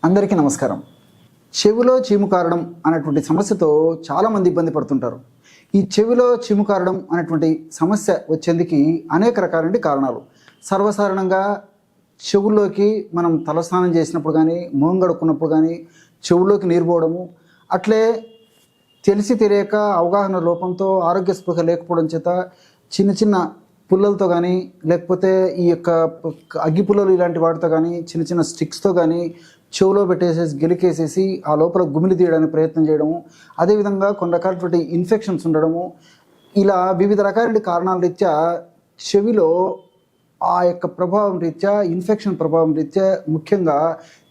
అందరికీ నమస్కారం. చెవిలో చీము కారడం అనేటువంటి సమస్యతో చాలామంది ఇబ్బంది పడుతుంటారు. ఈ చెవిలో చీము కారడం అనేటువంటి సమస్య వచ్చేందుకు అనేక రకాలైన కారణాలు. సర్వసాధారణంగా చెవుల్లోకి మనం తలస్నానం చేసినప్పుడు కానీ, మొహం కడుక్కున్నప్పుడు కానీ చెవుల్లోకి నీరు పోవడము, అట్లే తెలిసి తెలియక అవగాహన లోపంతో ఆరోగ్య స్పృహ లేకపోవడం చేత చిన్న చిన్న పుల్లలతో కానీ, లేకపోతే ఈ యొక్క అగ్గి పుల్లలు ఇలాంటి వాటితో కానీ, చిన్న చిన్న స్టిక్స్తో కానీ చెవులో పెట్టేసేసి గెలికేసేసి ఆ లోపల గుమిలి తీయడానికి ప్రయత్నం చేయడము, అదేవిధంగా కొన్ని రకాలటువంటి ఇన్ఫెక్షన్స్ ఉండడము, ఇలా వివిధ రకాల కారణాల రీత్యా చెవిలో ఆ యొక్క ప్రభావం రీత్యా, ఇన్ఫెక్షన్ ప్రభావం రీత్యా ముఖ్యంగా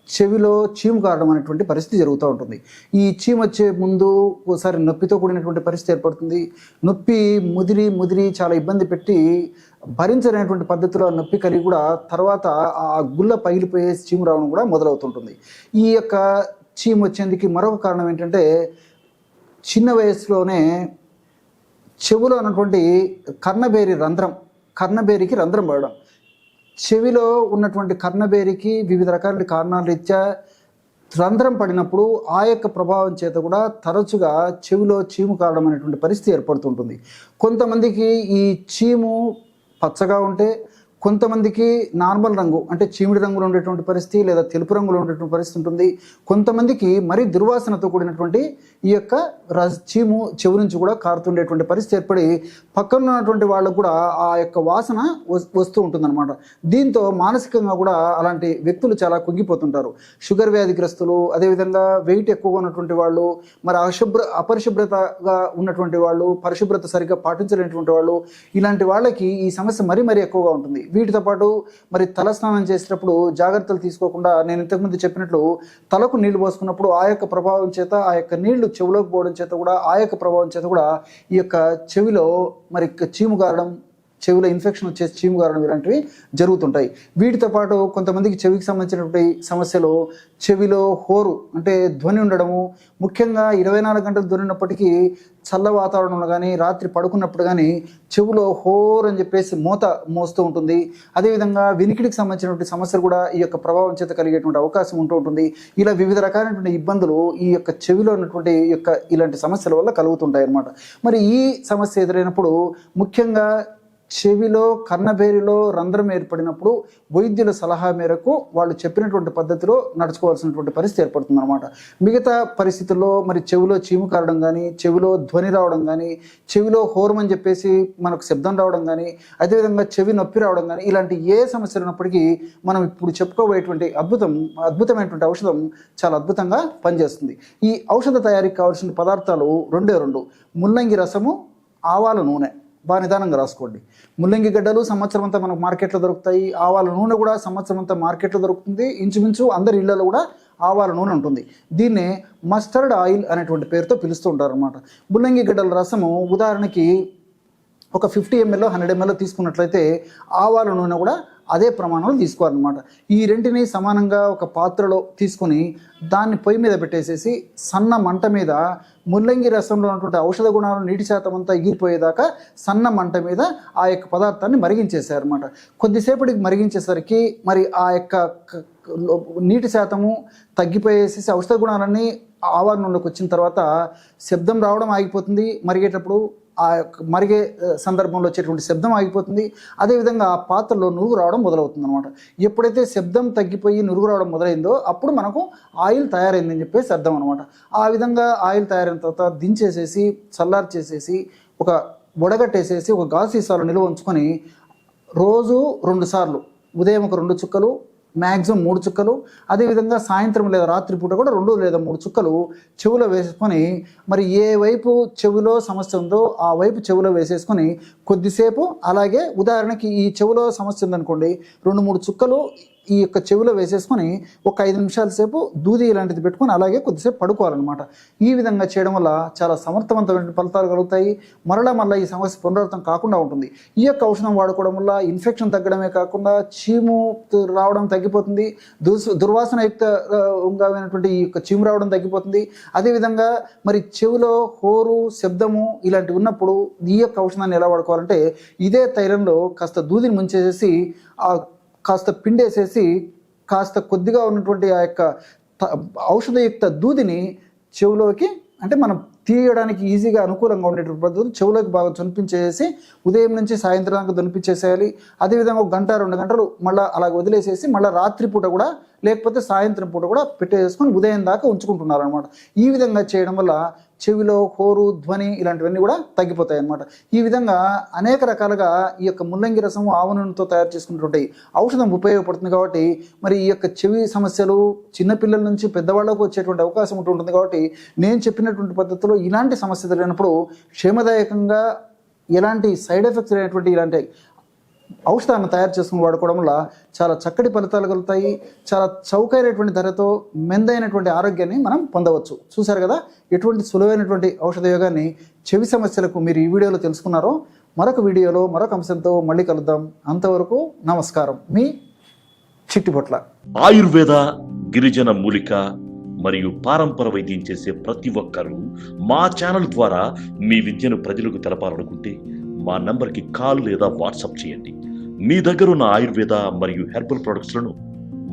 చెవిలో చీము కారడం అనేటువంటి పరిస్థితి జరుగుతూ ఉంటుంది. ఈ చీము వచ్చే ముందు ఒకసారి నొప్పితో కూడినటువంటి పరిస్థితి ఏర్పడుతుంది. నొప్పి ముదిరి చాలా ఇబ్బంది పెట్టి భరించలేనటువంటి పద్ధతిలో నొప్పి కలిగి కూడా తర్వాత ఆ గుల్ల పగిలిపోయే చీము రావడం కూడా మొదలవుతుంటుంది. ఈ యొక్క చీము వచ్చేందుకు మరొక కారణం ఏంటంటే, చిన్న వయసులోనే చెవులో ఉన్నటువంటి కర్ణబేరికి రంధ్రం పడడం. చెవిలో ఉన్నటువంటి కర్ణబేరికి వివిధ రకాల కారణాల రీత్యా రంధ్రం పడినప్పుడు ఆ యొక్క ప్రభావం చేత కూడా తరచుగా చెవిలో చీము కారడం అనేటువంటి పరిస్థితి ఏర్పడుతుంటుంది. కొంతమందికి ఈ చీము పచ్చగా ఉంటే, కొంతమందికి నార్మల్ రంగు అంటే చీమిడి రంగులో ఉండేటువంటి పరిస్థితి, లేదా తెలుపు రంగులో ఉండేటువంటి పరిస్థితి ఉంటుంది. కొంతమందికి మరీ దుర్వాసనతో కూడినటువంటి ఈ యొక్క చీము చెవి నుంచి కూడా కారుతుండేటువంటి పరిస్థితి ఏర్పడి పక్కన ఉన్నటువంటి వాళ్ళకు కూడా ఆ యొక్క వాసన వస్తూ ఉంటుందన్నమాట. దీంతో మానసికంగా కూడా అలాంటి వ్యక్తులు చాలా కుంగిపోతుంటారు. షుగర్ వ్యాధిగ్రస్తులు, అదేవిధంగా వెయిట్ ఎక్కువగా ఉన్నటువంటి వాళ్ళు, మరి అపరిశుభ్రతగా ఉన్నటువంటి వాళ్ళు, పరిశుభ్రత సరిగ్గా పాటించలేనటువంటి వాళ్ళు, ఇలాంటి వాళ్ళకి ఈ సమస్య మరీ ఎక్కువగా ఉంటుంది. వీటితో పాటు మరి తలస్నానం చేసేటప్పుడు జాగ్రత్తలు తీసుకోకుండా, నేను ఇంతకుముందు చెప్పినట్లు తలకు నీళ్లు పోసుకున్నప్పుడు ఆ యొక్క ప్రభావం చేత, ఆ యొక్క నీళ్లు చెవిలోకి పోవడం చేత కూడా, ఆ యొక్క ప్రభావం చేత కూడా ఈ యొక్క చెవిలో మరి చీము కారడం, చెవిలో ఇన్ఫెక్షన్ వచ్చే చీము కారడం ఇలాంటివి జరుగుతుంటాయి. వీటితో పాటు కొంతమందికి చెవికి సంబంధించినటువంటి సమస్యలు, చెవిలో హోరు అంటే ధ్వని ఉండడము, ముఖ్యంగా 24 గంటలు ధ్వనినప్పటికీ చల్ల వాతావరణంలో కానీ, రాత్రి పడుకున్నప్పుడు కానీ చెవిలో హోర్ అని చెప్పేసి మోస్తూ ఉంటుంది. అదేవిధంగా వినికిడికి సంబంధించినటువంటి సమస్యలు కూడా ఈ యొక్క ప్రభావం చేత కలిగేటువంటి అవకాశం ఉంటూ ఉంటుంది. ఇలా వివిధ రకాలైనటువంటి ఇబ్బందులు ఈ యొక్క చెవిలో ఉన్నటువంటి ఇలాంటి సమస్యల వల్ల కలుగుతుంటాయి అన్నమాట. మరి ఈ సమస్య ఎదురైనప్పుడు ముఖ్యంగా చెవిలో కర్ణబేరిలో రంధ్రం ఏర్పడినప్పుడు వైద్యుల సలహా మేరకు వాళ్ళు చెప్పినటువంటి పద్ధతిలో నడుచుకోవాల్సినటువంటి పరిస్థితి ఏర్పడుతుంది అనమాట. మిగతా పరిస్థితుల్లో మరి చెవిలో చీము కారడం కానీ, చెవిలో ధ్వని రావడం కానీ, చెవిలో హోర్మని చెప్పేసి మనకు శబ్దం రావడం కానీ, అదేవిధంగా చెవి నొప్పి రావడం కానీ, ఇలాంటి ఏ సమస్యలు ఉన్నప్పటికీ మనం ఇప్పుడు చెప్పుకోబోయేటువంటి అద్భుతమైనటువంటి ఔషధం చాలా అద్భుతంగా పనిచేస్తుంది. ఈ ఔషధ తయారీకి కావాల్సిన పదార్థాలు రెండే రెండు: ముల్లంగి రసము, ఆవాల నూనె. బాగా నిదానంగా రాసుకోండి. ముల్లంగి గడ్డలు సంవత్సరం అంతా మనకు మార్కెట్లో దొరుకుతాయి. ఆవాల నూనె కూడా సంవత్సరం అంతా మార్కెట్లో దొరుకుతుంది. ఇంచుమించు అందరి ఇళ్లలో కూడా ఆవాల నూనె ఉంటుంది. దీన్నే మస్టర్డ్ ఆయిల్ అనేటువంటి పేరుతో పిలుస్తూ ఉంటారు అన్నమాట. ముల్లంగి గడ్డల రసము ఉదాహరణకి ఒక 50 ml 100 ml తీసుకున్నట్లయితే ఆవాల నూనె కూడా అదే ప్రమాణంలో తీసుకోవాలన్నమాట. ఈ రెంటిని సమానంగా ఒక పాత్రలో తీసుకొని దాన్ని పొయ్యి మీద పెట్టేసేసి సన్న మంట మీద ముల్లంగి రసంలో ఉన్నటువంటి ఔషధ గుణాలు నీటి శాతం అంతా ఎగిరిపోయేదాకా సన్న మంట మీద ఆ యొక్క పదార్థాన్ని మరిగించేసారన్నమాట. కొద్దిసేపటికి మరిగించేసరికి మరి ఆ యొక్క నీటి శాతము తగ్గిపోయేసేసి ఔషధ గుణాలన్నీ ఆవాల నూనెలోకి వచ్చిన తర్వాత శబ్దం రావడం ఆగిపోతుంది. మరిగేటప్పుడు ఆ మరిగే సందర్భంలో వచ్చేటువంటి శబ్దం ఆగిపోతుంది. అదేవిధంగా ఆ పాత్రలో నురుగు రావడం మొదలవుతుంది అనమాట. ఎప్పుడైతే శబ్దం తగ్గిపోయి నురుగు రావడం మొదలైందో అప్పుడు మనకు ఆయిల్ తయారైందని చెప్పేసి అర్థం అనమాట. ఆ విధంగా ఆయిల్ తయారైన తర్వాత దించేసేసి చల్లార్చేసేసి ఒక వడగట్టేసేసి ఒక గాజు సీసాలో నిల్వ ఉంచుకొని రోజు 2 సార్లు, ఉదయం ఒక 2 చుక్కలు, మ్యాక్సిమం 3 చుక్కలు, అదేవిధంగా సాయంత్రం లేదా రాత్రిపూట కూడా 2 లేదా 3 చుక్కలు చెవిలో వేసుకొని, మరి ఏ వైపు చెవిలో సమస్య ఉందో ఆ వైపు చెవిలో వేసేసుకొని కొద్దిసేపు అలాగే, ఉదాహరణకి ఈ చెవిలో సమస్య ఉందనుకోండి, 2-3 చుక్కలు ఈ యొక్క చెవిలో వేసేసుకొని ఒక 5 నిమిషాల సేపు దూది ఇలాంటిది పెట్టుకొని అలాగే కొద్దిసేపు పడుకోవాలన్నమాట. ఈ విధంగా చేయడం వల్ల చాలా సమర్థవంతమైన ఫలితాలు కలుగుతాయి. మరలా ఈ సమస్య పునరావృతం కాకుండా ఉంటుంది. ఈ యొక్క ఔషధం వాడుకోవడం వల్ల ఇన్ఫెక్షన్ తగ్గడమే కాకుండా చీము రావడం తగ్గిపోతుంది. దుర్వాసనయుక్తంగా ఈ యొక్క చీము రావడం తగ్గిపోతుంది. అదేవిధంగా మరి చెవిలో హోరు, శబ్దము ఇలాంటివి ఉన్నప్పుడు ఈ యొక్క ఔషధాన్ని ఎలా వాడుకోవాలంటే, ఇదే తైలంలో కాస్త దూదిని ముంచేసేసి కాస్త పిండేసేసి కాస్త కొద్దిగా ఉన్నటువంటి ఆ యొక్క ఔషధయుక్త దూదిని చెవులోకి అంటే మనం తీయడానికి ఈజీగా అనుకూలంగా ఉండేటువంటి పద్ధతులు చెవులోకి బాగా దునిపించేసి ఉదయం నుంచి సాయంత్రం దాకా దునిపించేసేయాలి. అదేవిధంగా 1 గంట 2 గంటలు మళ్ళీ అలా వదిలేసేసి మళ్ళీ రాత్రి పూట కూడా లేకపోతే సాయంత్రం పూట కూడా పెట్టేసుకొని ఉదయం దాకా ఉంచుకుంటున్నారు అనమాట. ఈ విధంగా చేయడం వల్ల చెవిలో హోరు, ధ్వని ఇలాంటివన్నీ కూడా తగ్గిపోతాయి అన్నమాట. ఈ విధంగా అనేక రకాలుగా ఈ యొక్క ముల్లంగి రసము ఆవ నూనెతో తయారు చేసుకున్నటువంటి ఔషధం ఉపయోగపడుతుంది. కాబట్టి మరి ఈ యొక్క చెవి సమస్యలు చిన్నపిల్లల నుంచి పెద్దవాళ్ళకు వచ్చేటువంటి అవకాశం ఉంటుంది. కాబట్టి నేను చెప్పినటువంటి పద్ధతిలో ఇలాంటి సమస్య జరిగినప్పుడు క్షేమదాయకంగా ఎలాంటి సైడ్ ఎఫెక్ట్స్ లేనటువంటి ఇలాంటి ఔషధాన్ని తయారు చేసుకుని వాడుకోవడం వల్ల చాలా చక్కటి ఫలితాలు కలుగుతాయి. చాలా చౌకైనటువంటి ధరతో మెందైనటువంటి ఆరోగ్యాన్ని మనం పొందవచ్చు. చూశారు కదా ఎటువంటి సులువైనటువంటి ఔషధ యోగాన్ని చెవి సమస్యలకు మీరు ఈ వీడియోలో తెలుసుకున్నారో. మరొక వీడియోలో మరొక అంశంతో మళ్ళీ కలుద్దాం. అంతవరకు నమస్కారం. మీ చిట్టిపొట్ల. ఆయుర్వేద, గిరిజన మూలిక మరియు పారంపర వైద్యం చేసే ప్రతి ఒక్కరూ మా ఛానల్ ద్వారా మీ విద్యను ప్రజలకు తెలపాలనుకుంటే మా నంబర్కి కాల్ లేదా వాట్సాప్ చేయండి. మీ దగ్గర ఉన్న ఆయుర్వేద మరియు హెర్బల్ ప్రొడక్ట్స్లను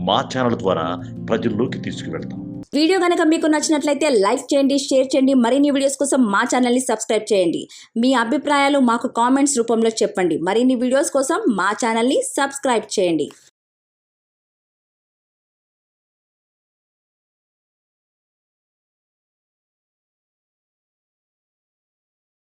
మా ఛానల్ ద్వారా ప్రజల్లోకి తీసుకువెళ్తాం. వీడియో కనుక మీకు నచ్చినట్లయితే లైక్ చేయండి, షేర్ చేయండి. మరిన్ని వీడియోస్ కోసం మా ఛానల్ని సబ్స్క్రైబ్ చేయండి. మీ అభిప్రాయాలు మాకు కామెంట్స్ రూపంలో చెప్పండి. మరిన్ని వీడియోస్ కోసం మా ఛానల్ని సబ్స్క్రైబ్ చేయండి.